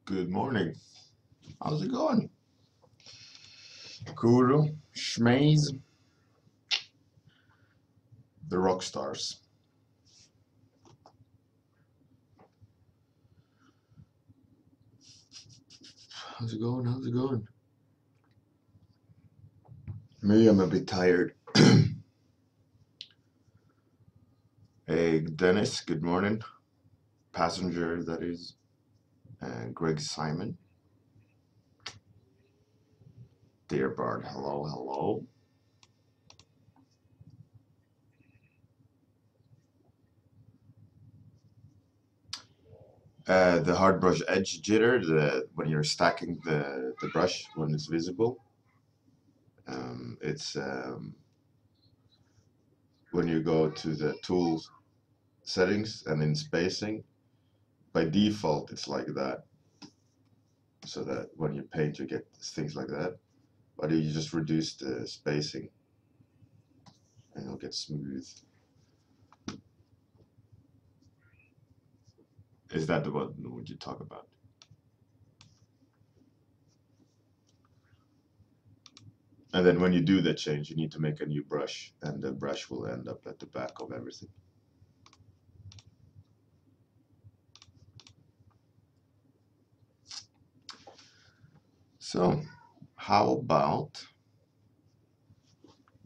Good morning. How's it going? Kuro, Schmaze, the rock stars. How's it going? How's it going? Me, I'm a bit tired. Hey, Dennis, good morning. Passenger, that is. Greg Simon. Dear Bard, hello, hello. The hard brush edge jitter, when you're stacking the brush when it's visible. It's when you go to the tools settings and in spacing, by default it's like that, so that when you paint you get things like that, but you just reduce the spacing and it'll get smooth. Is that what you talk about? And then when you do that change, you need to make a new brush, and the brush will end up at the back of everything. So, how about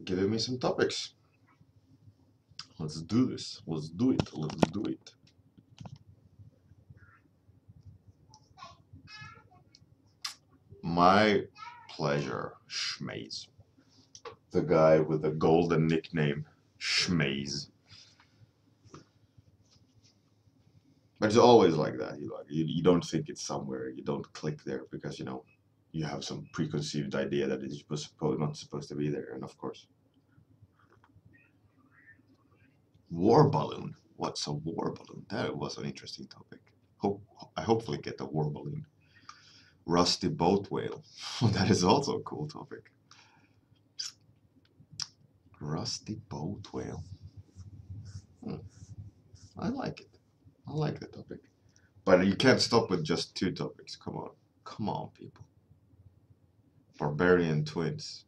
giving me some topics? Let's do this. Let's do it. Let's do it. My pleasure, Schmaze. The guy with the golden nickname, Schmaze. But it's always like that. You don't think it's somewhere. You don't click there because, you know, you have some preconceived idea that it's not supposed to be there. And of course, war balloon. What's a war balloon? That was an interesting topic. I hopefully get a war balloon. Rusty boat whale. That is also a cool topic. Rusty boat whale. I like it. I like the topic. But you can't stop with just 2 topics. Come on. Come on, people. Barbarian twins.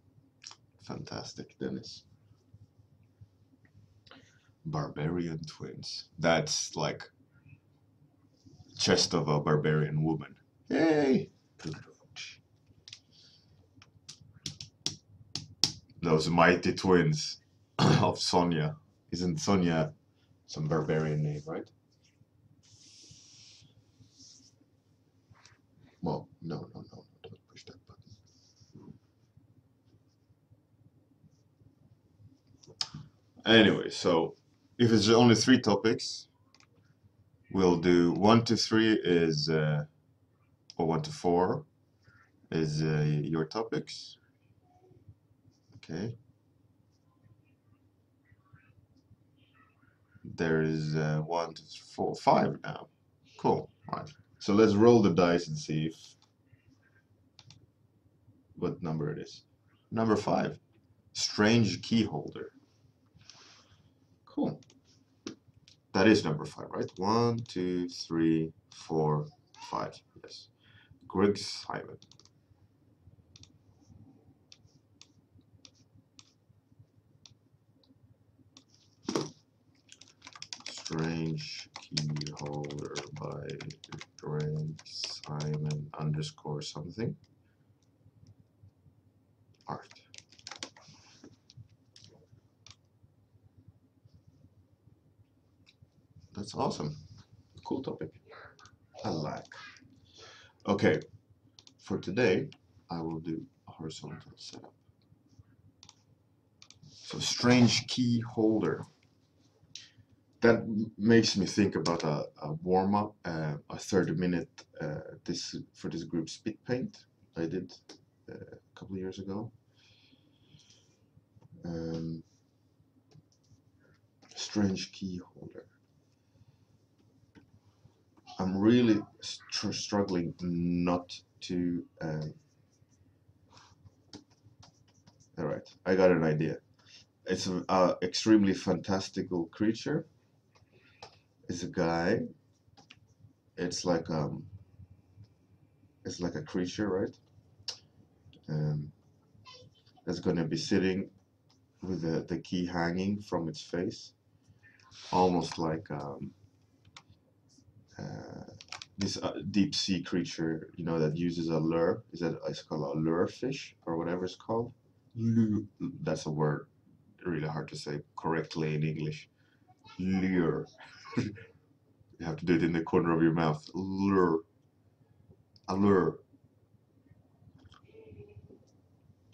Fantastic, Dennis. Barbarian twins. That's like chest of a barbarian woman. Yay! Those mighty twins of Sonya. Isn't Sonya some barbarian name, right? Well, no, don't push that button. Anyway, so if it's only 3 topics, we'll do 1 to 3 is, or 1 to 4 is your topics. Okay. There is 1 to 4, 5 now. Cool. All right. So let's roll the dice and see what number it is. Number 5. Strange key holder. Cool. That is number 5, right? 1, 2, 3, 4, 5. Yes. Greg Simon. Strange Key Holder by Greg Simon _ something. Art. That's awesome. Cool topic. I like. Okay, for today, I will do a horizontal setup. So, strange key holder. That makes me think about a warm-up, a 30-minute for this group Spit Paint I did a couple of years ago. Strange key holder. I'm really struggling not to. All right, I got an idea. It's an extremely fantastical creature. It's a guy. It's like a creature, right? That's gonna be sitting with the key hanging from its face, almost like this deep sea creature, you know, that uses a lure. It's called a lure fish or whatever it's called. Lure. That's a word really hard to say correctly in English. Lure. You have to do it in the corner of your mouth. Lure. A lure.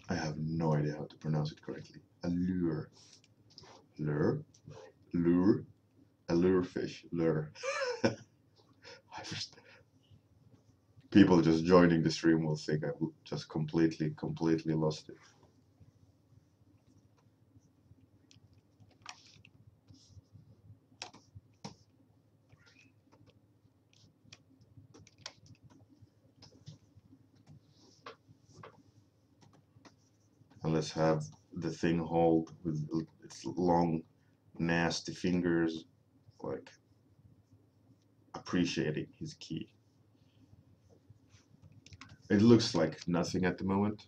I have no idea how to pronounce it correctly. A lure. Lure. Lure. A lure fish. Lure. People just joining the stream will think I've just completely lost it. And let's have the thing hold with its long, nasty fingers, like appreciating his key. It looks like nothing at the moment.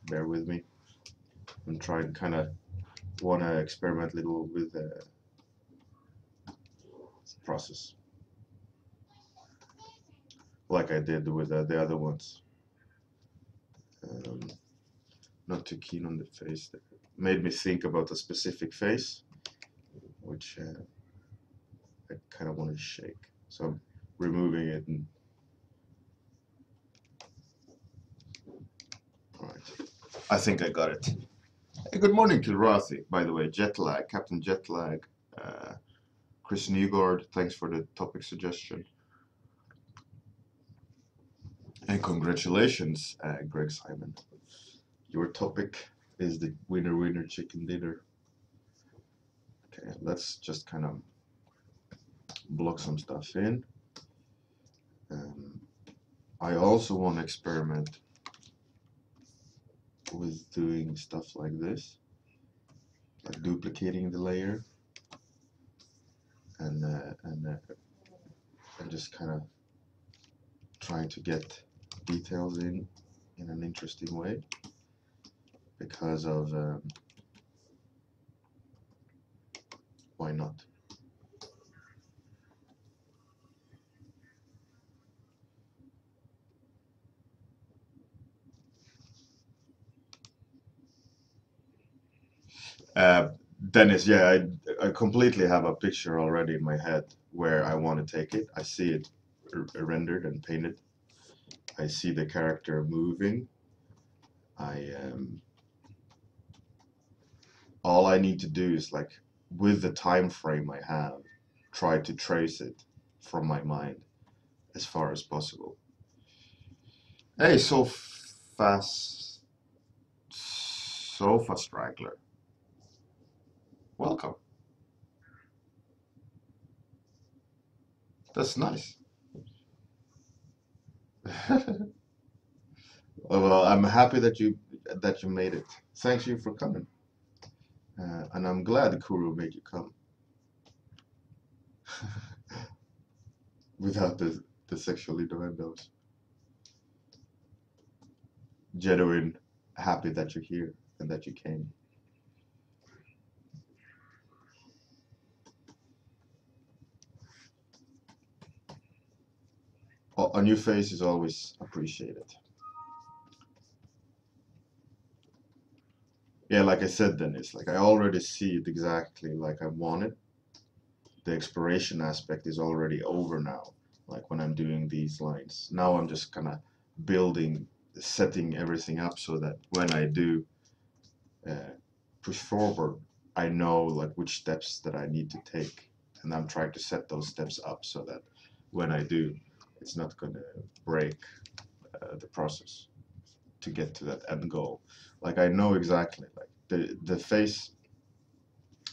Bear with me. I'm trying, kind of want to experiment a little with the process, like I did with the other ones. Not too keen on the face. That made me think about a specific face, which I kind of want to shake. So I'm removing it and. All right. I think I got it. Hey, good morning, Kilrathi. By the way, Jetlag, Captain Jetlag, Chris Newgard, thanks for the topic suggestion. And congratulations, Greg Simon. Your topic is the winner chicken dinner. Okay, let's just kind of block some stuff in. I also want to experiment with doing stuff like this, like duplicating the layer and just kind of trying to get details in an interesting way because of why not? Dennis, yeah, I completely have a picture already in my head where I want to take it. I see it rendered and painted. I see the character moving. All I need to do is, like, with the time frame I have, try to trace it from my mind as far as possible. Hey, Sofa Straggler. Welcome. That's nice. Well, I'm happy that you made it. Thank you for coming. And I'm glad Kuru made you come. without the sexual innuendos. Genuine, happy that you're here and that you came. A new face is always appreciated. Yeah, like I said, then it's like I already see it exactly like I want it. The exploration aspect is already over now. Like when I'm doing these lines, now I'm just kind of building, setting everything up so that when I do uh, push forward, I know like which steps that I need to take, and I'm trying to set those steps up so that when I do, it's not going to break the process to get to that end goal. Like I know exactly like the face.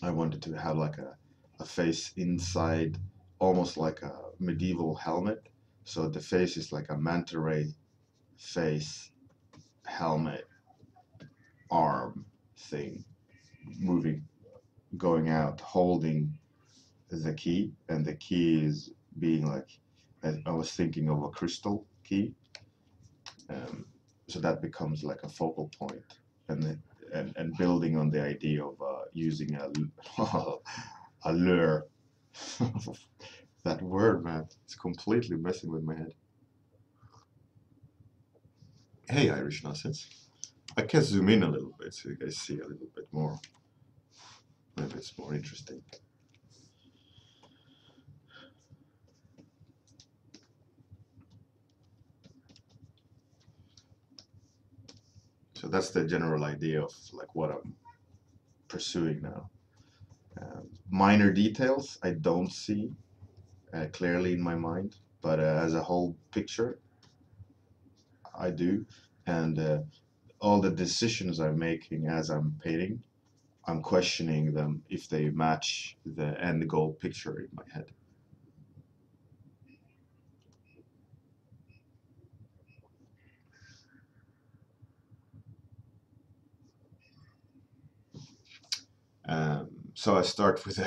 I wanted to have like a face inside, almost like a medieval helmet. So the face is like a manta ray face, helmet, arm thing, moving, going out, holding the key, and the key is being like, I was thinking of a crystal key, um, so that becomes like a focal point, and building on the idea of using a a lure. That word, man, it's completely messing with my head. Hey, Irish nonsense. I can zoom in a little bit so you guys see a little bit more. Maybe it's more interesting. So that's the general idea of like what I'm pursuing now. Minor details I don't see clearly in my mind, but as a whole picture, I do. And all the decisions I'm making as I'm painting, I'm questioning them if they match the end goal picture in my head. So I start with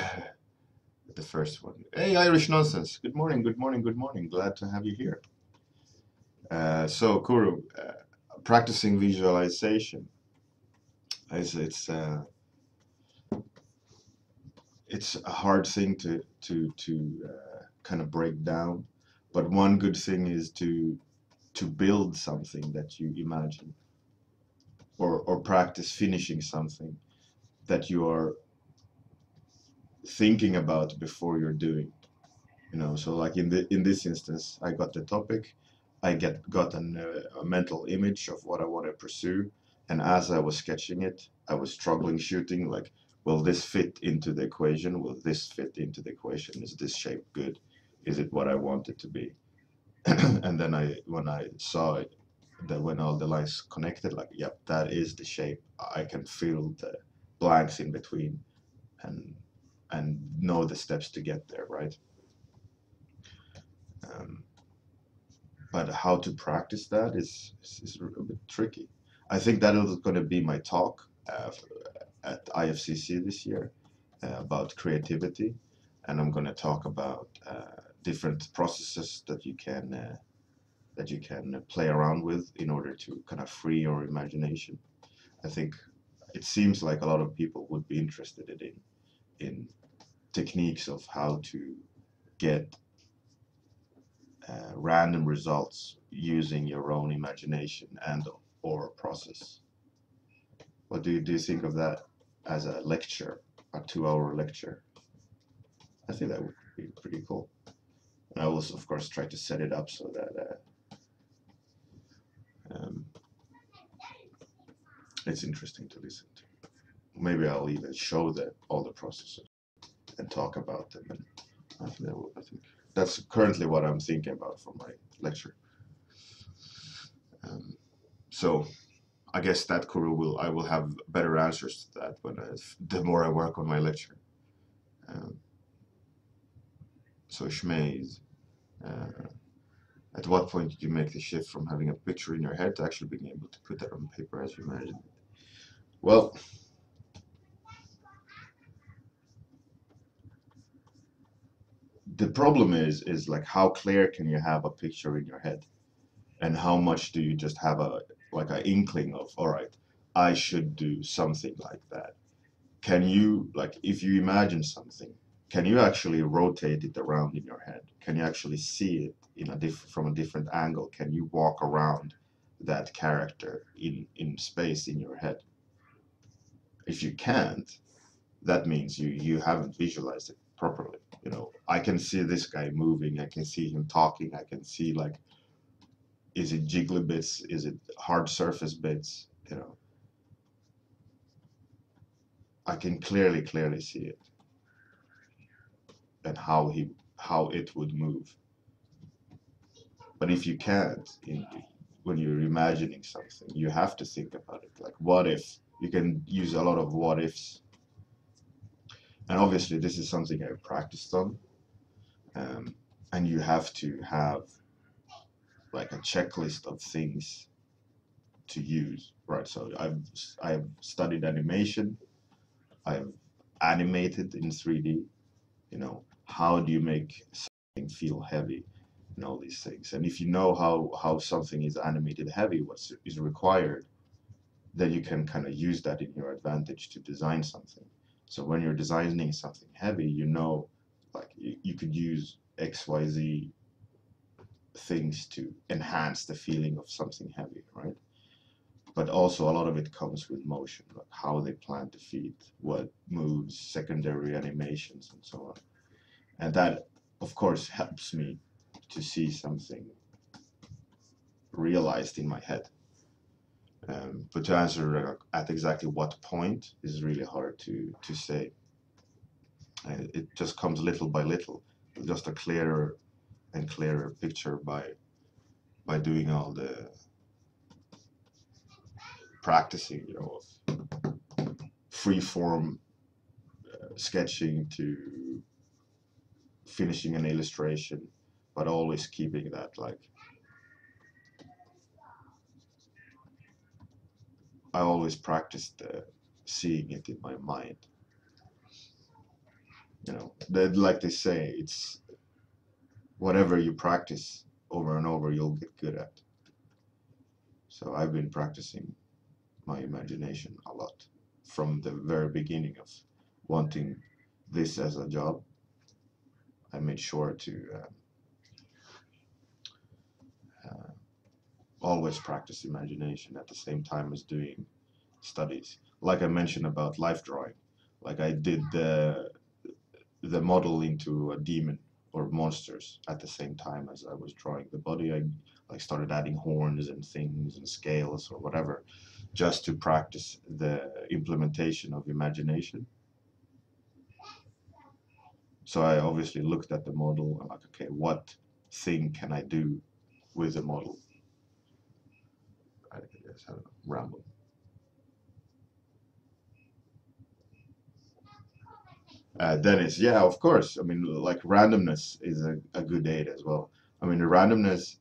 the first one. Hey, Irish nonsense. Good morning, good morning, good morning. Glad to have you here. So, Kuru, practicing visualization. It's it's a hard thing to kind of break down, but one good thing is to build something that you imagine, or practice finishing something that you are thinking about before you're doing. So like in this instance, I got the topic, I got a mental image of what I want to pursue, and as I was sketching it, I was struggling shooting like, will this fit into the equation, will this fit into the equation, is this shape good, is it what I want it to be? And then when I saw it, that when all the lines connected, like, yep, that is the shape, I can feel the blanks in between, and know the steps to get there, right? um, but how to practice that is a bit tricky. I think that is going to be my talk at IFCC this year about creativity, and I'm going to talk about different processes that you can play around with in order to kind of free your imagination. I think it seems like a lot of people would be interested in techniques of how to get random results using your own imagination and or process. What do you think of that as a lecture, a 2 hour lecture? I think that would be pretty cool. And I will, of course, try to set it up so that um, it's interesting to listen to. Maybe I'll even show all the processes and talk about them. And I think that's currently what I'm thinking about for my lecture. Um, so I guess that Kuru I will have better answers to that the more I work on my lecture. Um, so Shmaze, at what point did you make the shift from having a picture in your head to actually being able to put that on paper as you imagined it? Well, the problem is like how clear can you have a picture in your head, and how much do you just have a like an inkling of, all right, I should do something like that. Can you, like, if you imagine something, can you actually rotate it around in your head? Can you actually see it in a from a different angle? Can you walk around that character in space in your head? If you can't, that means you haven't visualized it properly. You know, I can see this guy moving, I can see him talking, I can see, like, is it jiggly bits, is it hard surface bits, you know, I can clearly see it, and how it would move. But if you can't, when you're imagining something, you have to think about it, like, what if. You can use a lot of what ifs, and obviously this is something I practiced on, and you have to have like a checklist of things to use, right? So I've studied animation, I've animated in 3D. You know, how do you make something feel heavy, and all these things. And if you know how something is animated heavy, what is required, then you can kind of use that in your advantage to design something. So when you're designing something heavy, you know, like, you could use XYZ things to enhance the feeling of something heavy, right? But also a lot of it comes with motion, like how they plant the feet, what moves, secondary animations, and so on. And that, of course, helps me to see something realized in my head. But to answer at exactly what point is really hard to say. It just comes little by little, just a clearer and clearer picture by doing all the practicing, you know, of free form sketching to finishing an illustration, but always keeping that, like, I always practiced seeing it in my mind. You know, like they say, it's whatever you practice over and over, you'll get good at. So I've been practicing my imagination a lot from the very beginning of wanting this as a job. I made sure to always practice imagination at the same time as doing studies. Like I mentioned about life drawing, like I did the model into a demon or monsters at the same time as I was drawing the body. I like started adding horns and things and scales or whatever, just to practice the implementation of imagination. So I obviously looked at the model and, like, okay, what thing can I do with the model? I guess I don't know, ramble. Dennis, yeah, of course. I mean, like, randomness is a good aid as well. I mean, the randomness,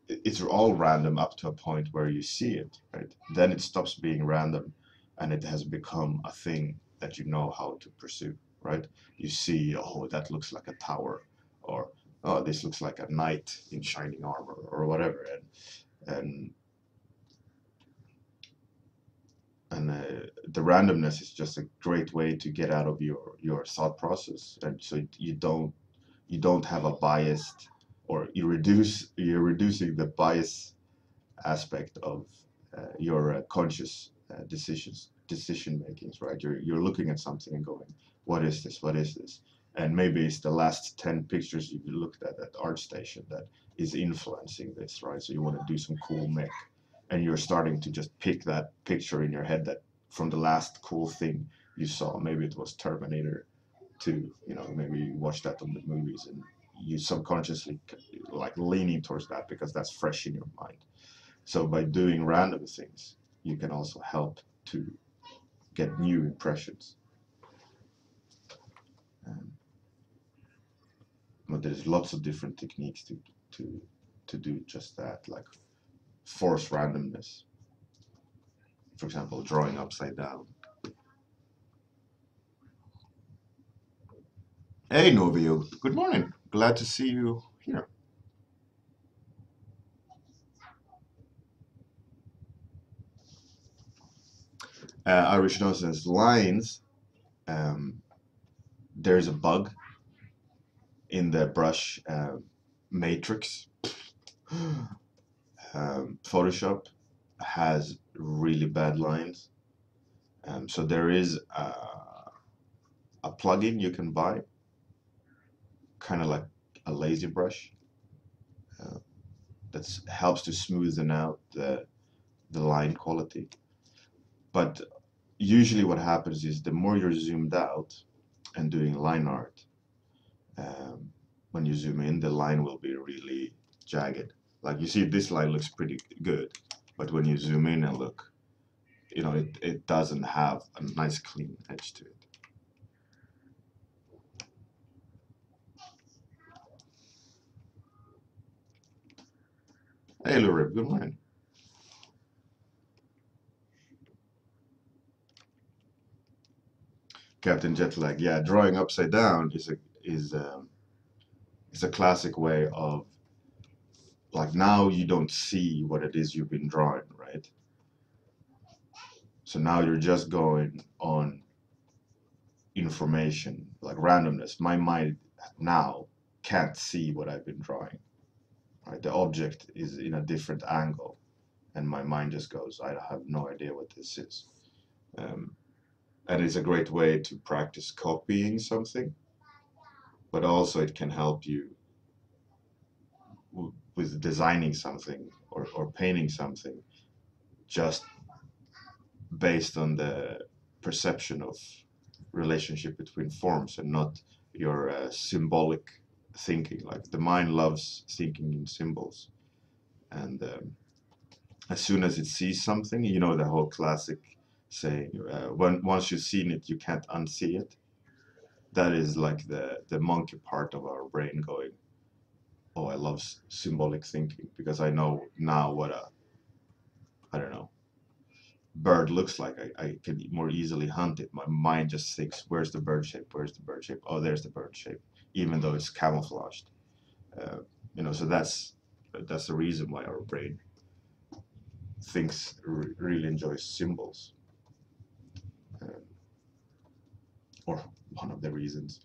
it's all random up to a point where you see it, right? Then it stops being random, and it has become a thing that you know how to pursue, right? You see, oh, that looks like a tower, or, oh, this looks like a knight in shining armor, or whatever, and the randomness is just a great way to get out of your thought process, and so you don't have a biased, or you're reducing the bias aspect of your conscious decision makings, right? You're looking at something and going, what is this, and maybe it's the last 10 pictures you looked at ArtStation that is influencing this, right? So you want to do some cool mech, and you're starting to just pick that picture in your head that from the last cool thing you saw. Maybe it was Terminator 2, you know, maybe you watched that on the movies, and you subconsciously, like, leaning towards that because that's fresh in your mind. So by doing random things, you can also help to get new impressions. Um, but there's lots of different techniques to to do just that, like force randomness. For example, drawing upside down. Hey, Novio. Good morning. Glad to see you here. Irish nonsense lines. Um, there's a bug in the brush matrix. Photoshop has really bad lines. So there is a plugin you can buy, kind of like a lazy brush, uh, that helps to smoothen out the line quality. But usually what happens is the more you're zoomed out and doing line art, um, when you zoom in, the line will be really jagged. Like you see, this line looks pretty good, but when you zoom in and look, it doesn't have a nice clean edge to it. Hey, Lurib, good morning. Captain Jetlag. Yeah, drawing upside down is a classic way of, like, now you don't see what it is you've been drawing, right? So now you're just going on information, like randomness. My mind now can't see what I've been drawing, right? The object is in a different angle, and my mind just goes, I have no idea what this is. Um, and it's a great way to practice copying something, but also it can help you with designing something or painting something just based on the perception of relationship between forms and not your symbolic thinking. Like the mind loves thinking in symbols, and as soon as it sees something, the whole classic saying, when once you've seen it, you can't unsee it. That is like the monkey part of our brain going, oh, I love symbolic thinking because I know now what a, I don't know, bird looks like. I can more easily hunt it. My mind just thinks, where's the bird shape? Where's the bird shape? Oh, there's the bird shape, even though it's camouflaged. Uh, so that's the reason why our brain thinks, really enjoys symbols, uh, or one of the reasons.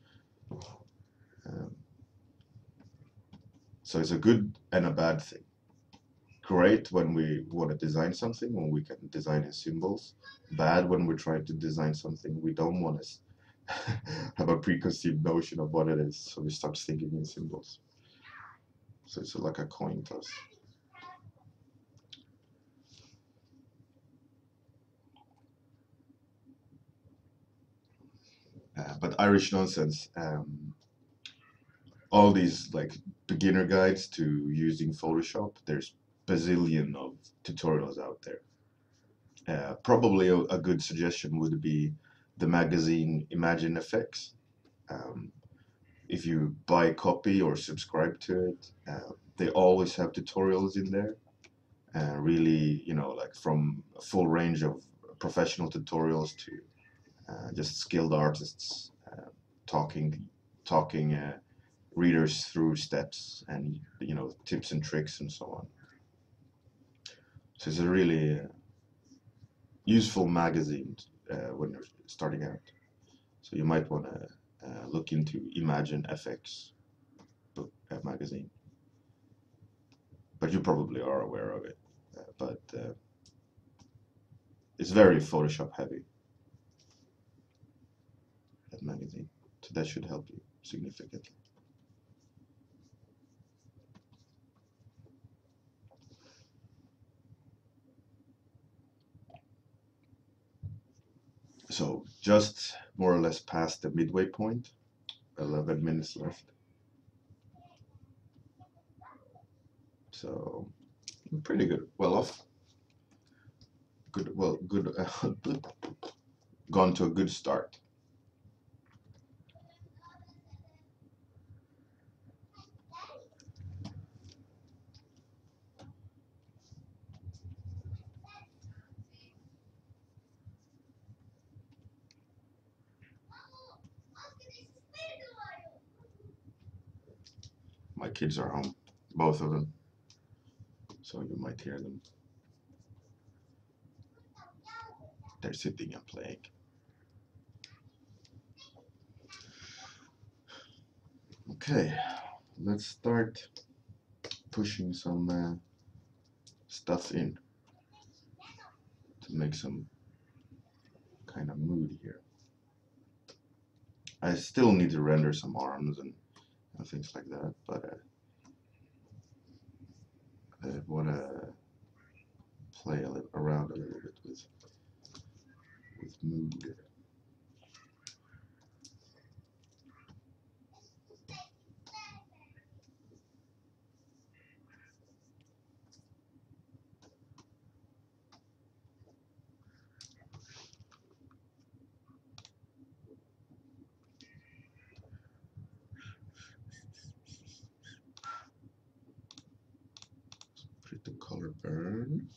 Um, so it's a good and a bad thing. Great when we want to design something, when we can design in symbols. Bad when we're trying to design something we don't want to have a preconceived notion of what it is, so we start thinking in symbols. So it's like a coin toss. But Irish nonsense, all these like beginner guides to using Photoshop, there's bazillion of tutorials out there. Probably a good suggestion would be the magazine Imagine Effects. Um, if you buy a copy or subscribe to it, they always have tutorials in there. Really, like from a full range of professional tutorials to just skilled artists talking readers through steps and tips and tricks and so on. So it's a really useful magazine when you're starting out. So you might want to look into Imagine FX book magazine, but you probably are aware of it. But it's very Photoshop heavy, that magazine, so that should help you significantly. So just more or less past the midway point, 11 minutes left. So pretty good, well off. Good, well, good, gone to a good start. My kids are home, both of them, so you might hear them. They're sitting and playing. Okay, let's start pushing some stuff in to make some kind of mood here. I still need to render some arms and things like that, but I want to play around a little bit with mood. Put the color burn.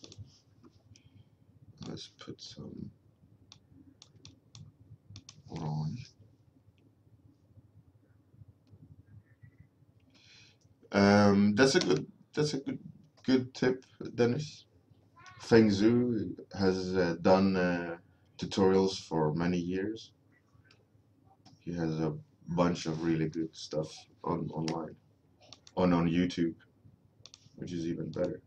Let's put some orange. That's a good tip, Dennis. Feng Zhu has done tutorials for many years. He has a bunch of really good stuff online, on YouTube, which is even better.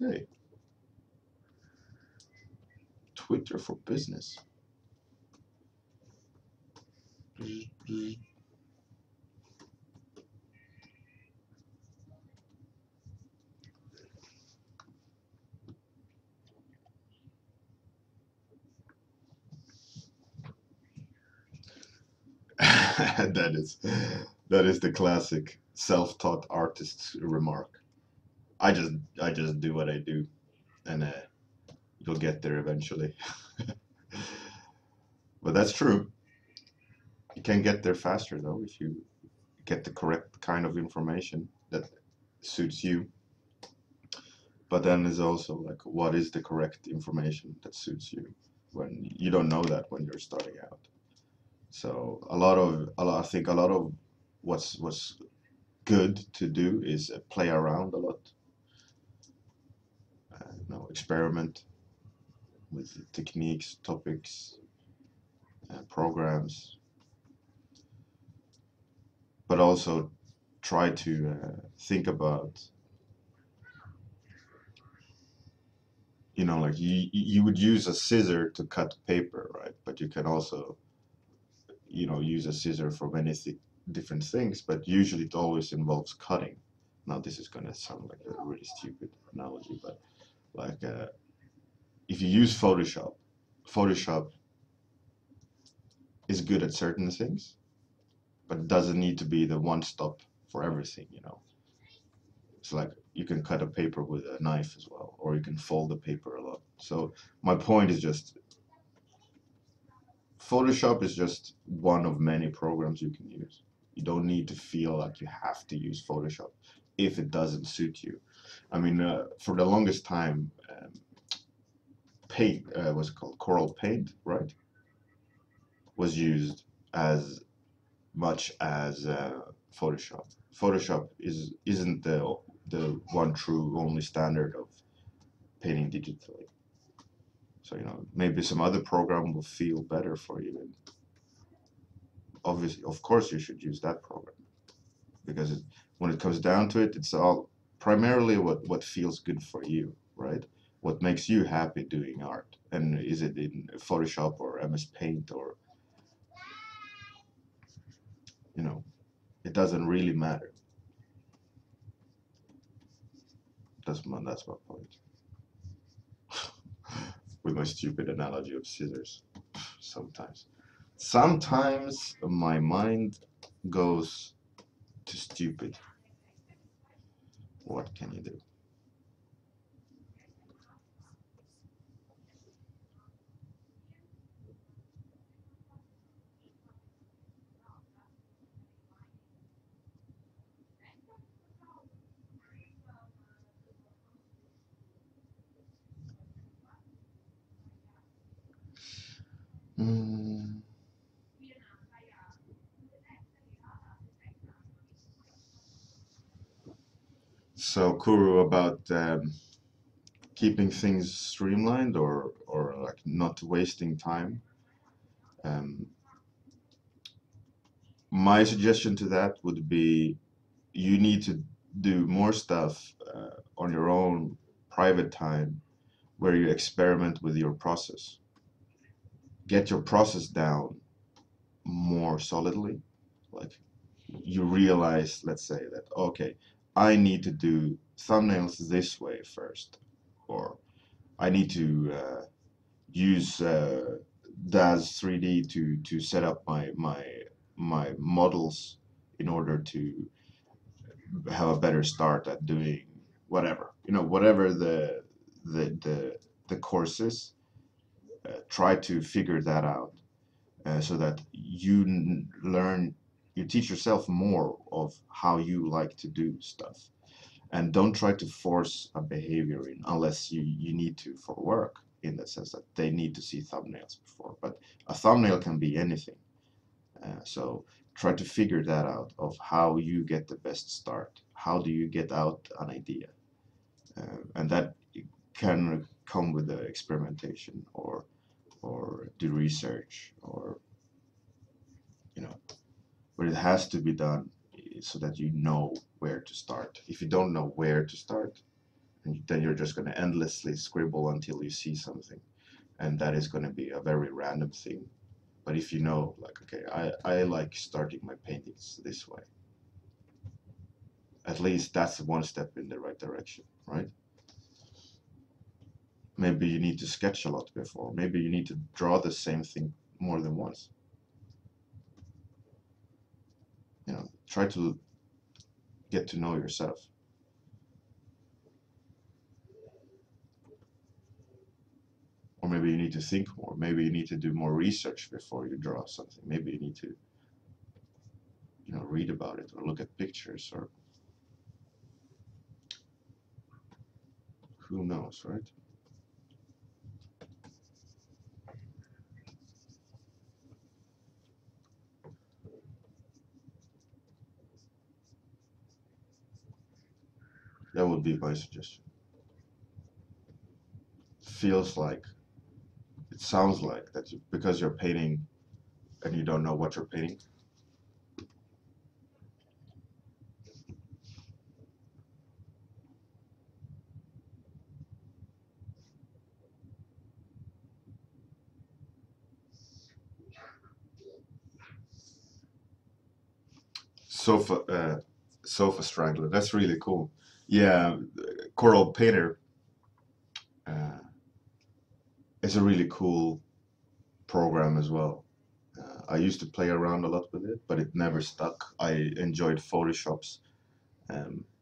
Okay. Twitter for business. that is the classic self-taught artist's remark. I just do what I do, and you'll get there eventually. But that's true. You can get there faster though if you get the correct kind of information that suits you. But then there's also like, what is the correct information that suits you? When you don't know that when you're starting out. So I think a lot of what's good to do is play around a lot. Experiment with techniques, topics, programs, but also try to think about, like you would use a scissor to cut paper, right? But you can also, use a scissor for many different things, but usually it always involves cutting. Now this is going to sound like a really stupid analogy, but like if you use Photoshop is good at certain things, but it doesn't need to be the one stop for everything, It's like you can cut a paper with a knife as well, or you can fold the paper a lot. So my point is just, Photoshop is just one of many programs you can use. You don't need to feel like you have to use Photoshop if it doesn't suit you. I mean, for the longest time, Paint, what's it called? Coral Paint, right? Was used as much as Photoshop. Photoshop isn't the one true only standard of painting digitally. So maybe some other program will feel better for you. And obviously, of course, you should use that program because when it comes down to it, it's all primarily what feels good for you, right? What makes you happy doing art, and is it in Photoshop or MS Paint or it doesn't really matter. That's my point. With my stupid analogy of scissors, sometimes my mind goes to stupid. What can you do? So Kuru, about keeping things streamlined or like not wasting time. Um, my suggestion to that would be you need to do more stuff on your own private time where you experiment with your process. Get your process down more solidly. Like you realize, let's say that, okay, I need to do thumbnails this way first, or I need to use DAZ 3D to set up my models in order to have a better start at doing whatever, whatever the course is. Try to figure that out so that learn, you teach yourself more of how you like to do stuff, and don't try to force a behavior in unless you need to for work, in the sense that they need to see thumbnails before. But a thumbnail can be anything. So try to figure that out of how you get the best start. How do you get out an idea? And that can come with the experimentation or do research, or you know, but it has to be done so that you know where to start. If you don't know where to start, then you're just going to endlessly scribble until you see something, and that is going to be a very random thing. But if you know, like, okay, I like starting my paintings this way, at least that's one step in the right direction, right? Maybe you need to sketch a lot before. Maybe you need to draw the same thing more than once. Try to get to know yourself. Or maybe you need to think more. Maybe you need to do more research before you draw something. Maybe you need to, read about it or look at pictures, or who knows, right? That would be my suggestion. Feels like, it sounds like that because you're painting and you don't know what you're painting. Sofa, sofa strangler. That's really cool. Yeah, Coral Painter uh, is a really cool program as well. I used to play around a lot with it, but it never stuck. I enjoyed Photoshop's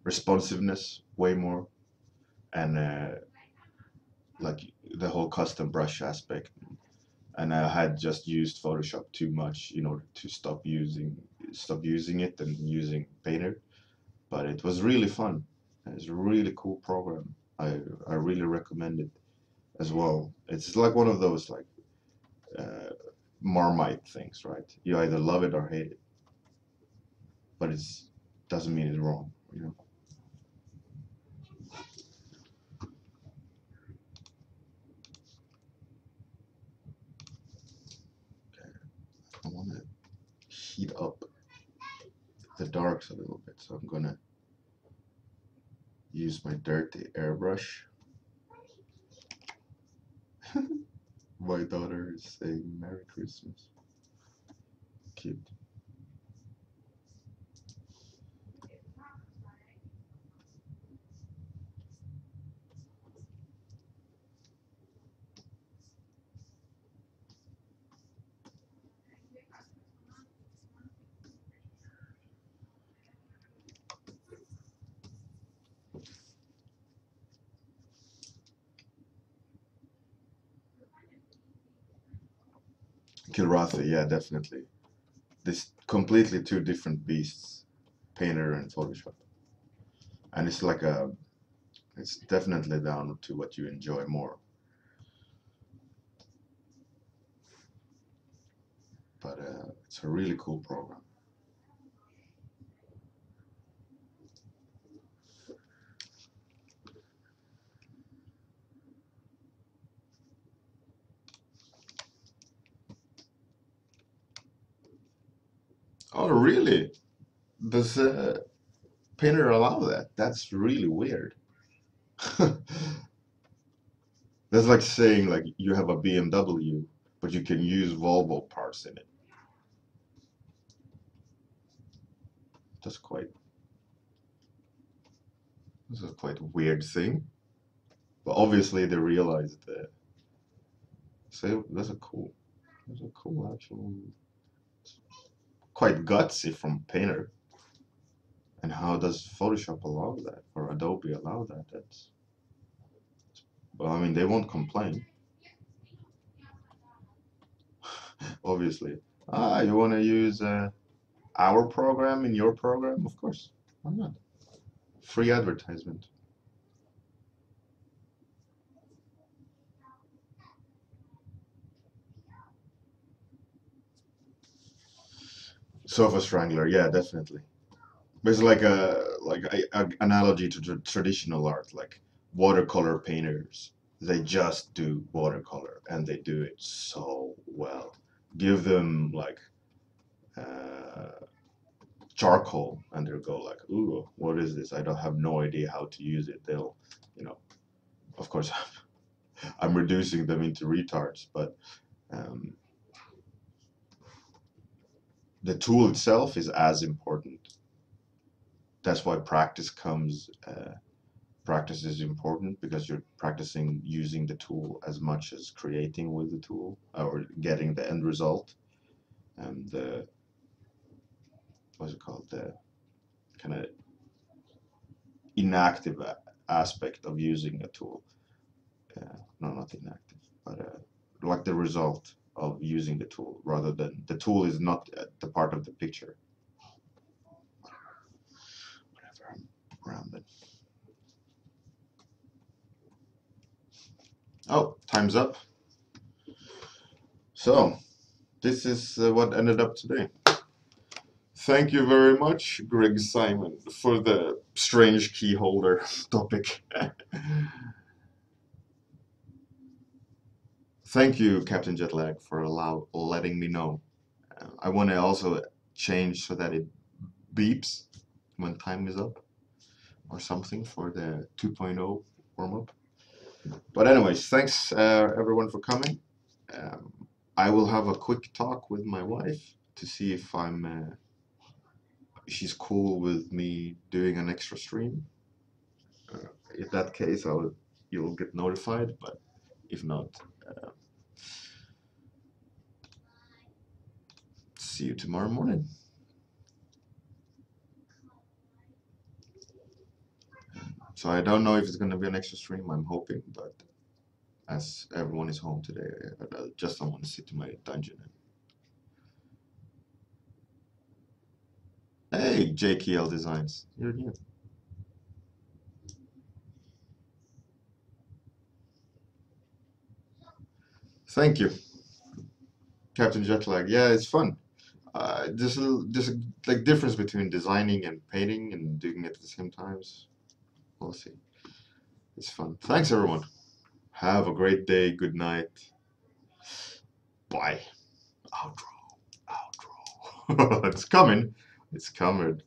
responsiveness way more, and like the whole custom brush aspect. And I had just used Photoshop too much in order to stop using it and using Painter. But it was really fun. It's a really cool program. I really recommend it as well. It's like one of those like uh, Marmite things, right? You either love it or hate it, but it doesn't mean it's wrong. Okay, I want to heat up the darks a little bit, so I'm gonna use my dirty airbrush. My daughter is saying Merry Christmas. Cute. Kilrathi, yeah, definitely. This completely two different beasts, Painter and Photoshop. And it's definitely down to what you enjoy more. But it's a really cool program. Oh, really? Does Painter allow that? That's really weird. That's like saying like you have a BMW, but you can use Volvo parts in it. That's quite that's a quite weird thing. But obviously they realized that. So that's a cool actual, quite gutsy from Painter. And how does Photoshop allow that or Adobe allow that? That's well, I mean they won't complain, obviously. Ah, you want to use our program in your program? Of course. Why not? Free advertisement. Sofa Strangler, yeah, definitely. But it's like a analogy to traditional art, like watercolor painters. They just do watercolor and they do it so well. Give them like uh, charcoal and they'll go like, ooh, what is this? I don't have no idea how to use it. They'll, you know, of course, I'm reducing them into retards, but um, the tool itself is as important. That's why practice is important because you're practicing using the tool as much as creating with the tool or getting the end result. And the what's it called, the kind of inactive aspect of using a tool. No, not inactive, but like the result of using the tool rather than the tool is not the part of the picture. Whatever, I'm rambling. Oh, time's up. So this is what ended up today. Thank you very much, Greg Simon, for the strange key holder topic. Thank you, Captain Jetlag, for letting me know. I want to also change so that it beeps when time is up or something for the 2.0 warm up. But anyways, thanks everyone for coming. Um, I will have a quick talk with my wife to see if she's cool with me doing an extra stream. In that case, you'll get notified. But if not, uh, see you tomorrow morning. So I don't know if it's gonna be an extra stream. I'm hoping, but as everyone is home today, I just don't want to sit in my dungeon. Hey, JKL Designs, you're new. Thank you, Captain Jetlag. Yeah, it's fun. There's a like difference between designing and painting and doing it at the same times. We'll see. It's fun. Thanks, everyone. Have a great day. Good night. Bye. Outro. Outro. It's coming. It's coming.